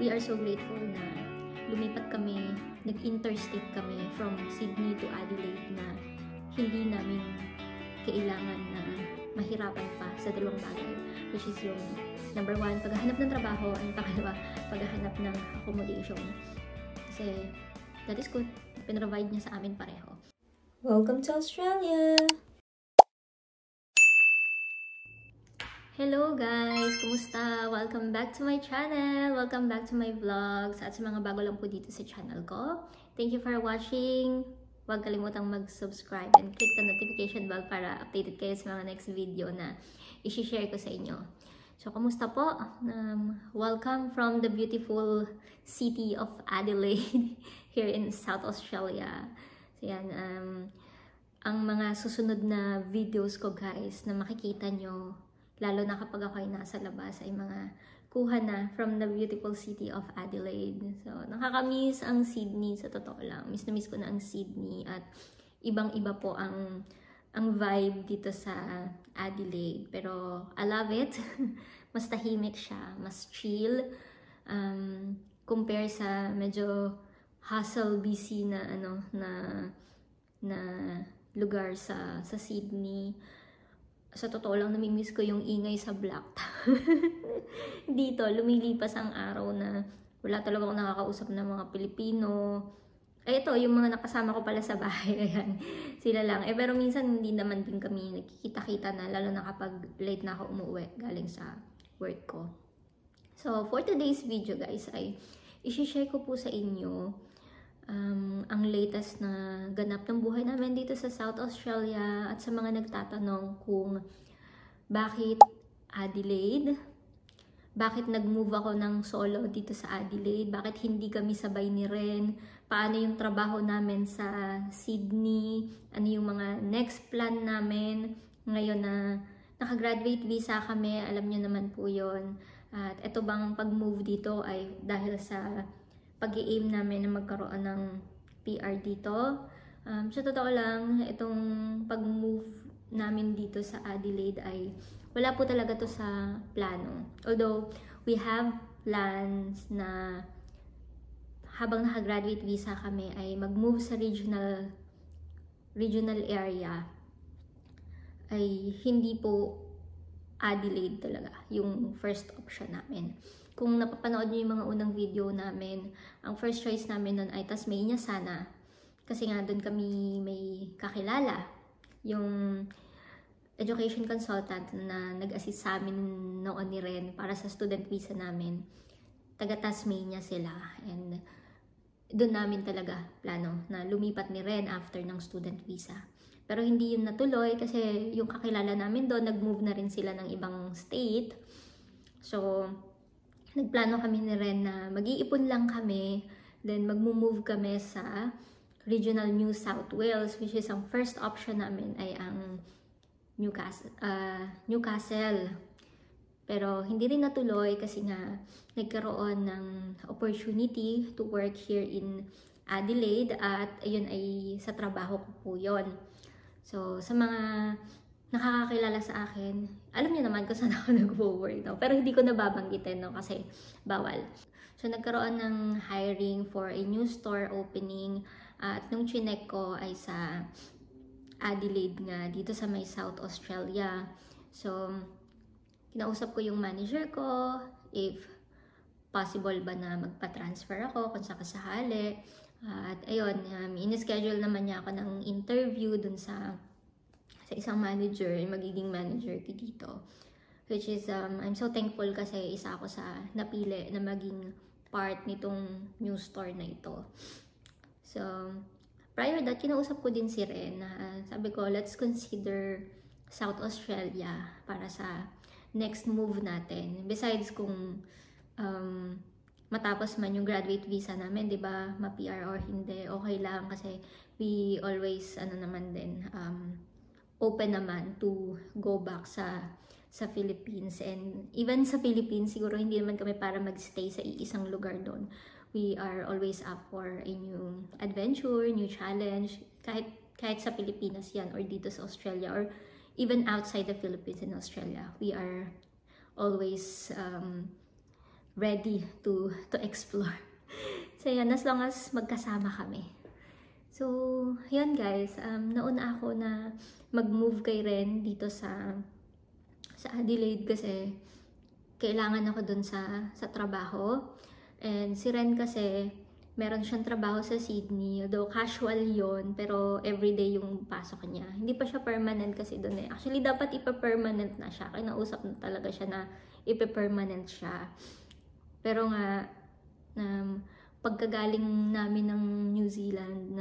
we are so grateful na lumipat kami, nag-interstate kami from Sydney to Adelaide na hindi namin kailangan na mahirapan pa sa dalawang bagay, which is yung number 1, paghahanap ng trabaho, and pangalawa, paghahanap ng accommodation. Kasi that is good. Pinrovide niya sa amin pareho. Welcome to Australia! Hello guys! Kumusta? Welcome back to my channel! Welcome back to my vlogs! At sa mga bago lang po dito sa channel ko, thank you for watching! Huwag kalimutang mag-subscribe and click the notification bell para updated kayo sa mga next video na i-share ko sa inyo. So, kumusta po? Welcome from the beautiful city of Adelaide here in South Australia. So, yan. Ang mga susunod na videos ko guys na makikita nyo, lalo na kapag ako ay nasa labas, ay mga kuha na from the beautiful city of Adelaide. So, nakakamiss ang Sydney sa totoo lang. Miss na miss ko na ang Sydney at ibang-iba po ang vibe dito sa Adelaide. Pero, I love it. Mas tahimik siya, mas chill. Compare sa medyo hustle, busy na, na lugar sa Sydney. Sa totoo lang, namimiss ko yung ingay sa Blacktown. Dito, lumilipas ang araw na wala talaga akong nakakausap ng mga Pilipino. Ay, ito, yung mga nakasama ko pala sa bahay. Ayan, sila lang. Pero minsan, hindi naman din kami nagkikita-kita na, lalo na kapag late na ako umuwi galing sa work ko. So, for today's video, guys, ay i-share ko po sa inyo ang latest na ganap ng buhay namin dito sa South Australia at sa mga nagtatanong kung bakit Adelaide, bakit nag-move ako ng solo dito sa Adelaide, bakit hindi kami sabay ni Ren, paano yung trabaho namin sa Sydney, ano yung mga next plan namin ngayon na naka-graduate visa kami, alam nyo naman po yun. At ito bang pag-move dito ay dahil sa pag-i-aim namin na magkaroon ng PR dito. Sa totoo lang, itong pag-move namin dito sa Adelaide ay wala po talaga to sa plano. Although, we have plans na habang naka-graduate visa kami ay mag-move sa regional area, ay hindi po Adelaide talaga yung first option namin. Kung napapanood niyo yung mga unang video namin, ang first choice namin nun ay Tasmania sana. Kasi nga doon kami may kakilala. Yung education consultant na nag-assist sa amin noon ni Ren para sa student visa namin. Taga Tasmania sila. And doon namin talaga plano na lumipat ni Ren after ng student visa. Pero hindi yun natuloy kasi yung kakilala namin doon, nag-move na rin sila ng ibang state. So, nagplano kami ni Ren na mag-iipon lang kami, then mag-move kami sa Regional New South Wales, which is ang first option namin ay ang Newcastle. Pero hindi rin natuloy kasi nga nagkaroon ng opportunity to work here in Adelaide at ayun ay sa trabaho ko po yun. So, sa mga nakakakilala sa akin, alam niyo naman kung saan ako nag-work, no? Pero hindi ko nababanggitin, no? Kasi bawal. So, nagkaroon ng hiring for a new store opening at nung chinek ko ay sa Adelaide nga, dito sa may South Australia. So, kinausap ko yung manager ko if possible ba na magpa-transfer ako kung sakasakali. At ayun, in-schedule naman niya ako ng interview dun sa isang manager, magiging manager ko dito. Which is, I'm so thankful kasi isa ako sa napili na maging part nitong new store na ito. So, prior that, kinausap ko din si Ren na sabi ko, let's consider South Australia para sa next move natin. Besides kung matapos man yung graduate visa namin, di ba, ma-PR or hindi, okay lang kasi we always, naman din, open naman to go back sa Philippines. And even sa Philippines, siguro hindi naman kami para magstay sa isang lugar doon. We are always up for a new adventure, new challenge. Kahit sa Pilipinas yan or dito sa Australia or even outside the Philippines and Australia. We are always ready to explore. So yan, as long as magkasama kami. So, yun guys, nauna ako na mag-move kay Ren dito sa Adelaide kasi kailangan ako dun sa trabaho. And si Ren kasi, meron siyang trabaho sa Sydney, although casual yon, pero everyday yung pasok niya. Hindi pa siya permanent kasi dun eh. Actually, dapat ipa-permanent na siya. Kinausap na talaga siya na ipa-permanent siya. Pero nga, pagkagaling namin ng New Zealand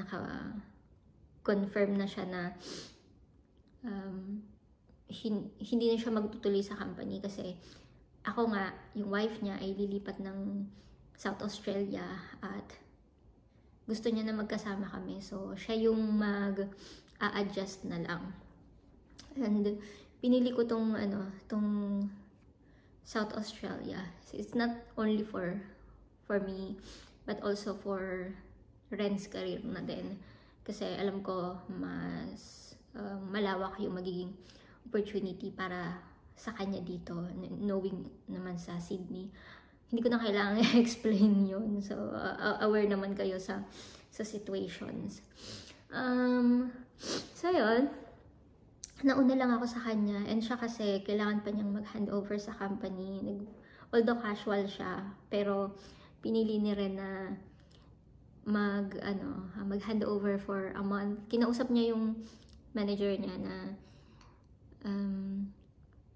naka-confirm na siya na hindi na siya magtutuloy sa company kasi ako nga, yung wife niya ay lilipat ng South Australia at gusto niya na magkasama kami. So, siya yung mag-a-adjust na lang. And pinili ko tong South Australia. So, it's not only for me, but also for Ren's career na din. Kasi alam ko mas malawak yung magiging opportunity para sa kanya dito, knowing naman sa Sydney. Hindi ko na kailangan i-explain yun. So, aware naman kayo sa situations. So, yun. Nauna lang ako sa kanya, and siya kasi kailangan pa niyang mag-handover sa company. Although casual siya, pero pinili ni Ren na mag-handover for a month. Kinausap niya yung manager niya na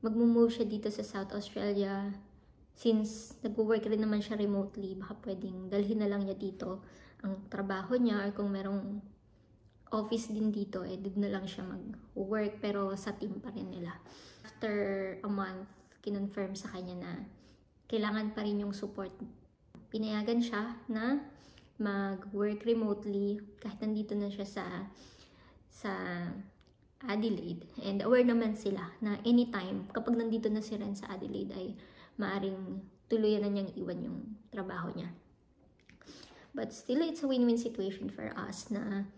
mag-move siya dito sa South Australia. Since nag-work rin naman siya remotely, baka pwedeng dalhin na lang niya dito ang trabaho niya, or kung merong office din dito, doon na lang siya mag-work, pero sa team pa rin nila. After a month, kinonfirm sa kanya na kailangan pa rin yung support. Pinayagan siya na mag-work remotely kahit nandito na siya sa Adelaide. And aware naman sila na anytime, kapag nandito na si Ren sa Adelaide, ay maaring tuluyan na niyang iwan yung trabaho niya. But still, it's a win-win situation for us na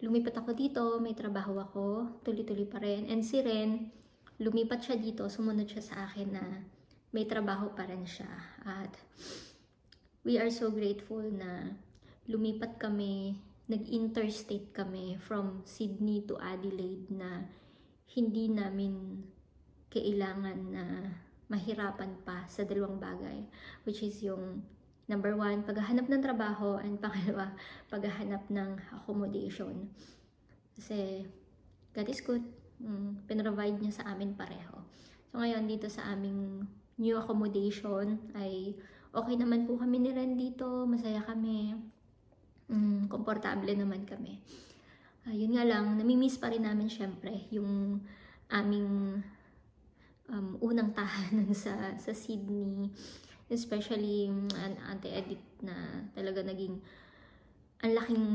lumipat ako dito, may trabaho ako, tuloy-tuloy pa rin. And si Ren, lumipat siya dito, sumunod siya sa akin na may trabaho pa rin siya. At we are so grateful na lumipat kami, nag-interstate kami from Sydney to Adelaide na hindi namin kailangan na mahirapan pa sa dalawang bagay, which is yung number 1, paghahanap ng trabaho, and pangalawa, paghahanap ng accommodation. Kasi God is good. Pinrovide niya sa amin pareho. So ngayon dito sa aming new accommodation ay okay naman po kami ni Ren dito. Masaya kami. Komportable naman kami. Yun nga lang, namimiss pa rin namin syempre yung aming unang tahanan sa Sydney. Especially an anti-edit na talaga naging ang laking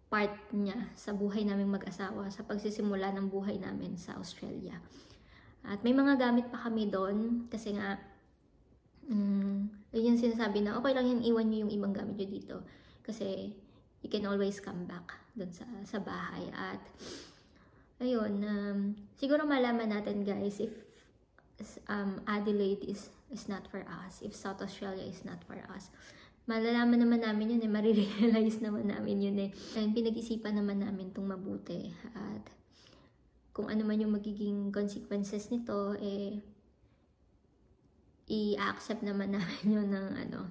part niya sa buhay naming mag-asawa, sa pagsisimula ng buhay namin sa Australia. At may mga gamit pa kami doon kasi nga yun yung sinasabi na okay lang yan, iwan nyo yung ibang gamit nyo dito kasi you can always come back doon sa bahay. At ayun, siguro malaman natin guys if Adelaide is not for us, if South Australia is not for us. Malalaman naman namin yun eh, marirealize naman namin yun eh. And pinag-isipan naman namin itong mabuti. At kung ano man yung magiging consequences nito, i-accept naman namin yun ng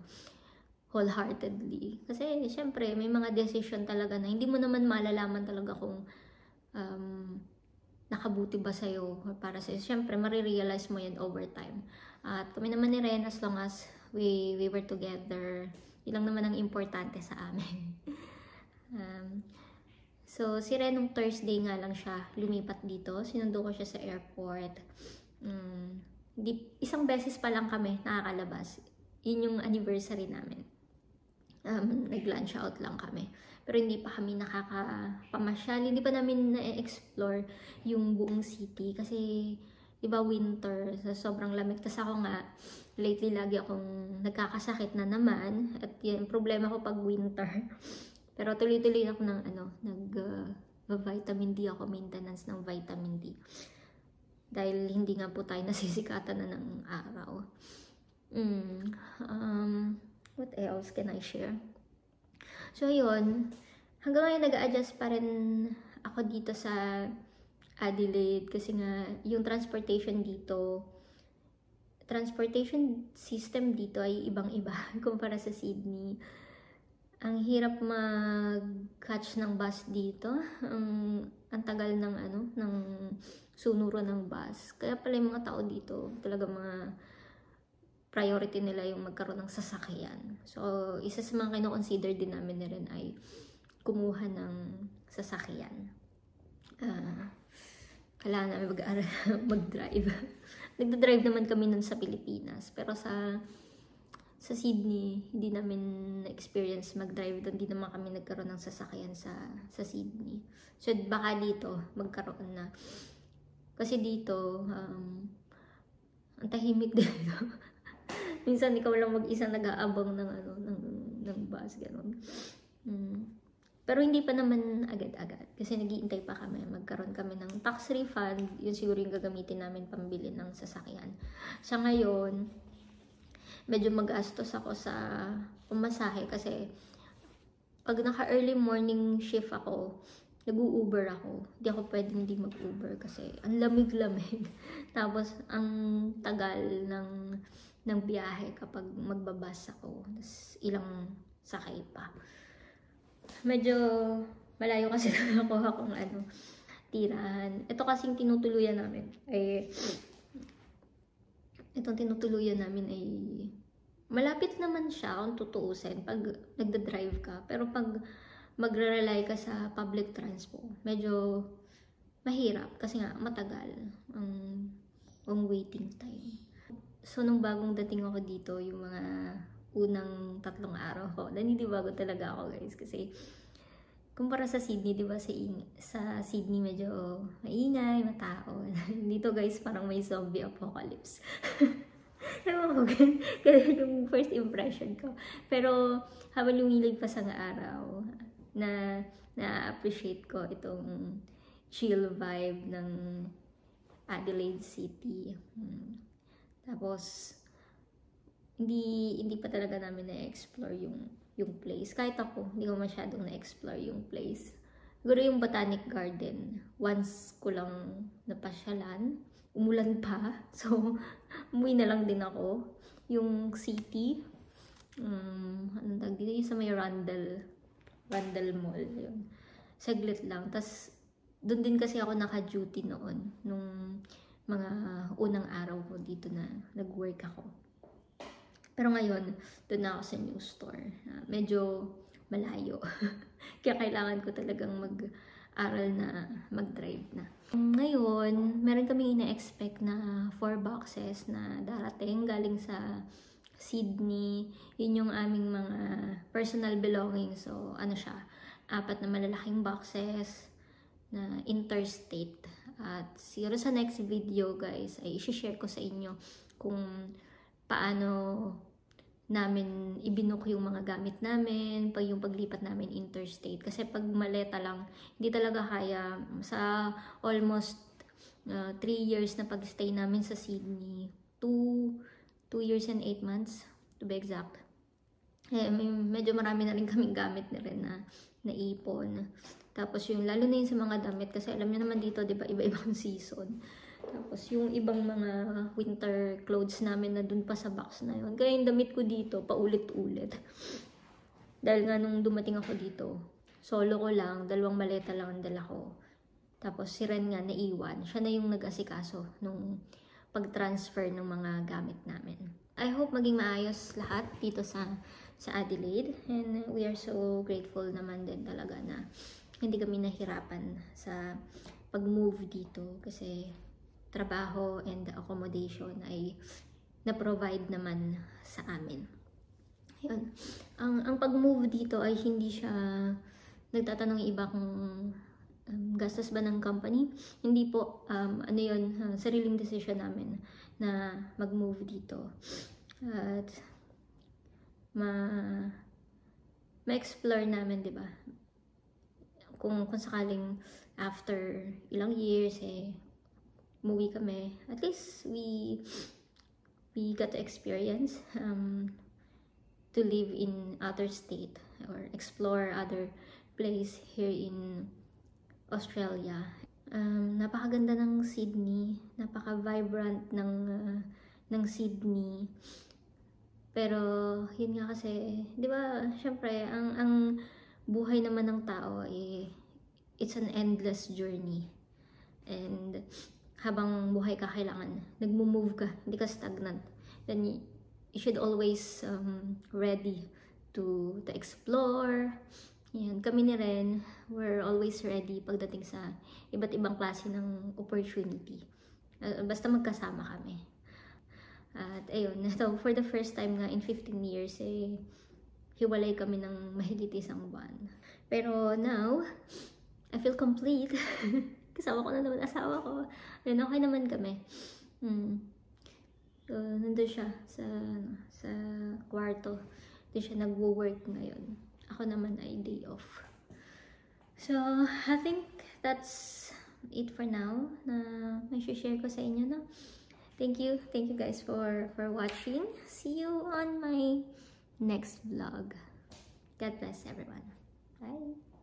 wholeheartedly. Kasi syempre, may mga decision talaga na hindi mo naman malalaman talaga kung nakabuti ba sa'yo or para sa'yo. Syempre, marirealize mo yan over time. At kami naman ni Ren, as long as we were together, yun lang naman ang importante sa amin. So, si Ren, nung Thursday nga lang siya lumipat dito. Sinundo ko siya sa airport. Isang beses pa lang kami nakakalabas. Yun yung anniversary namin. Nag-lunch out lang kami. Pero hindi pa kami nakakapamasyal. Hindi pa namin na-explore yung buong city. Kasi, diba winter, sobrang lamig. Tapos ako nga, lately lagi akong nagkakasakit na naman. At yan, problema ko pag winter. Pero tuloy-tuloy ako ng vitamin D ako, maintenance ng vitamin D. dahil hindi nga po tayo nasisikatan na ng araw. What else can I share? So yun, hanggang ngayon nag-a-adjust pa rin ako dito sa Adelaide kasi nga yung transportation system dito ay ibang-iba kumpara sa Sydney. Ang hirap mag-catch ng bus dito. Ang tagal ng ng sunuro ng bus. Kaya pala yung mga tao dito, talaga mga priority nila yung magkaroon ng sasakyan. So, isa sa mga kino-consider din namin na rin ay kumuha ng sasakyan. Kailangan namin mag-drive. Nagda-drive naman kami nun sa Pilipinas. Pero sa Sydney, hindi namin na-experience mag-drive doon. Hindi naman kami nagkaroon ng sasakyan sa Sydney. So, baka dito, magkaroon na. Kasi dito, ang tahimik dito. Minsan, ikaw lang mag-isa nag-aabang ng bus, gano'n. Pero hindi pa naman agad-agad. Kasi nag-iintay pa kami. Magkaroon kami ng tax refund. Yun siguro yung gagamitin namin pambili ng sasakyan. Sa ngayon, medyo mag-astos ako sa pumasahe kasi pag naka-early morning shift ako, nag-u-Uber ako. Hindi ako pwedeng hindi mag-Uber kasi ang lamig-lamig. Tapos, ang tagal ng biyahe kapag magbabas ako. Tapos, ilang sakay pa. Medyo malayo kasi nakuha kong tirahan. Ito kasing tinutuluyan namin ay malapit naman siya kung tutuusin pag nagda-drive ka. Pero pag magre-rely ka sa public transport, medyo mahirap kasi nga matagal ang waiting time. So, nung bagong dating ako dito, yung mga unang 3 araw ko, naninibago talaga ako guys kasi kumpara sa Sydney, di ba sa Sydney medyo maingay, matao. Dito guys, parang may zombie apocalypse. Ewan ko, kaya yung first impression ko. Pero habang lumilipas ang araw, na-appreciate ko itong chill vibe ng Adelaide City. Tapos, hindi pa talaga namin na-explore yung place. Kahit ako, hindi ko masyadong na-explore yung place. Siguro yung Botanic Garden, once ko lang napasyalan. Umulan pa. So, umuwi na lang din ako. Yung city, anong tag dito? Yung sa may Rundle Mall. Yun. Saglit lang. Tapos, doon din kasi ako naka-duty noon. Nung mga unang araw ko dito na nag-work ako. Pero ngayon, doon na ako sa new store. Medyo malayo. Kaya kailangan ko talagang mag-aral na mag-drive na. Ngayon, meron kaming ina-expect na 4 boxes na darating galing sa Sydney. Yun yung aming mga personal belongings. So, siya, 4 na malalaking boxes na interstate. At siguro sa next video, guys, ay i-share ko sa inyo kung paano namin ibinuk yung mga gamit namin, yung paglipat namin interstate. Kasi pag maleta lang, hindi talaga kaya. Sa almost 3 years na pag-stay namin sa Sydney, 2 years and 8 months, to be exact. Medyo marami na rin kaming gamit na rin na naipon. Tapos lalo na yung sa mga damit, kasi alam niyo naman dito, di ba, iba-ibang season. Tapos yung ibang mga winter clothes namin na dun pa sa box na yun. Kaya yung damit ko dito, paulit-ulit. Dahil nga nung dumating ako dito, solo ko lang, 2 maleta lang ang dala ko. Tapos si Ren nga naiwan. Siya na yung nag-asikaso nung pag-transfer ng mga gamit namin. I hope maging maayos lahat dito sa Adelaide. And we are so grateful naman din talaga na hindi kami nahirapan sa pag-move dito. Kasi trabaho and accommodation ay na-provide naman sa amin. Yun. Ang pag-move dito ay hindi siya nagtatanong iba kung gastos ba ng company. Hindi po, sariling decision namin na mag-move dito. At ma-explore namin, di ba? Kung sakaling after ilang years, umuwi kami. At least we got to experience to live in other state or explore other place here in Australia. Napakaganda ng Sydney, napaka-vibrant ng Sydney. Pero yun nga kasi, 'di ba? Syempre, ang buhay naman ng tao it's an endless journey. And habang buhay ka, kailangan nagmo-move ka, hindi ka stagnant. Then you should always ready to explore. Yan, kami ni Ren, we're always ready pagdating sa iba't ibang klase ng opportunity. Basta magkasama kami. At ayun, so for the first time nga in 15 years, hiwalay kami ng mahigit isang buwan. Pero now, I feel complete. Kasama ko na naman asawa ko. Ayun, okay naman kami. So, nandun siya sa kwarto. Doon siya nagwo-work ngayon. Ako naman ay day off. So, I think that's it for now na may share ko sa inyo, no? Thank you guys for watching. See you on my next vlog. God bless everyone. Bye.